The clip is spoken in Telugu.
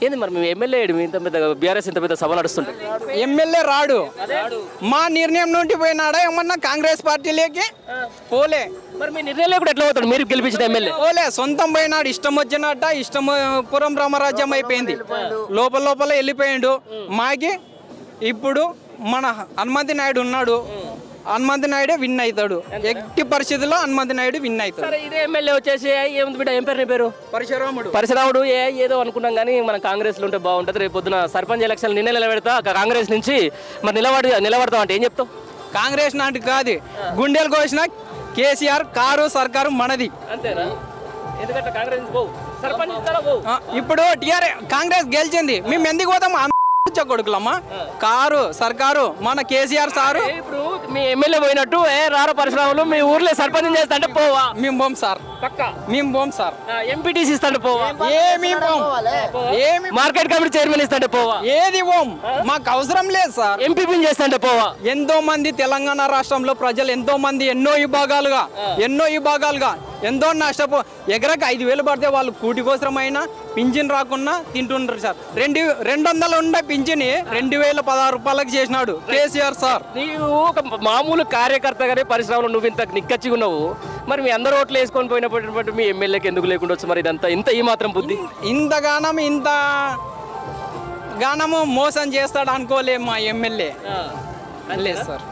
ఏంది మరి మీ ఎమ్మెల్యే ఇంత పెద్ద బీఆర్ఎస్ ఇంత పెద్ద సభ నడుస్తుంది? ఎమ్మెల్యే రాడు. మా నిర్ణయం నుండి పోయినాడా ఏమన్నా కాంగ్రెస్ పార్టీలోకి పోలే. మరి మీ నిర్ణయం కూడా ఎట్లా అవుతాడు? మీరు గెలిపించిన ఎమ్మెల్యే పోలే, సొంతం పోయినాడు. ఇష్టం వచ్చినట్ట ఇష్టపురం రామరాజ్యం అయిపోయింది. లోపల లోపల వెళ్ళిపోయిండు. మాకి ఇప్పుడు మన హనుమంతి నాయుడు ఉన్నాడు. హనుమంతి నాయుడే విన్ అవుతాడు. ఎట్టి పరిస్థితుల్లో హనుమంతి నాయుడు విన్ అవుతాడు. సరే, ఇదే ఎమ్మెల్యే వచ్చేసి ఏముంది బిడ్డ, ఏం పేరు నీ పేరు? పరశురాముడు. ఏదో అనుకున్నాం కానీ మన కాంగ్రెస్ లో ఉంటే బాగుంటుంది. రేపు పొద్దున సర్పంచ్ ఎలక్షన్ నిన్న నిలబెడతా కాంగ్రెస్ నుంచి. మరి నిలబడతాం అంటే ఏం చెప్తావు? కాంగ్రెస్ నాటి కాదు, గుండెలు కోసిన కేసీఆర్ కారు సర్కారు మనది. అంతేనా? ఎందుకంటే కాంగ్రెస్ ఇప్పుడు కాంగ్రెస్ గెలిచింది, మేము ఎందుకు పోతాం? కొడుకులమ్మా, కారు సర్కారు మన కేసీఆర్ సారు. ఇప్పుడు మీ ఎమ్మెల్యే పోయినట్టు రార పరిశ్రమలు మీ ఊర్లో సర్పంచ్ చేస్తా అంటే పోవా? మేము పోం సార్, మేము పోం సార్. ఎంపీటీసీ ఇస్తాంటే పోవా? ఏమి మార్కెట్ కమిటీ చైర్మన్ ఇస్తాంటే పోవా? ఏది పోం, మాకు అవసరం లేదు సార్. ఎంపీపీ చేస్తాంటే పోవా? ఎంతో మంది తెలంగాణ రాష్ట్రంలో ప్రజలు ఎంతో మంది ఎన్నో విభాగాలుగా ఎంతో నష్టపో ఎకరకు 5,000 పడితే వాళ్ళు కూటి కోసమైనా పింఛన్ రాకుండా తింటున్నారు సార్. 200 ఉండే పింఛన్ 2,016 రూపాయలకు చేసినాడు కేసీఆర్ సార్. నీవు ఒక మామూలు కార్యకర్తగానే పరిశ్రమలో నువ్వు ఇంత నిక్కచ్చిగా ఉన్నావు. మరి మీ అందరూ ఓట్లు వేసుకొని పోయినప్పుడు మీ ఎమ్మెల్యేకి ఎందుకు లేకుండా వచ్చు? మరి ఇంత ఈ మాత్రం బుద్ధి, ఇంత గానము మోసం చేస్తాడు అనుకోలే మా ఎమ్మెల్యే. లేదు సార్.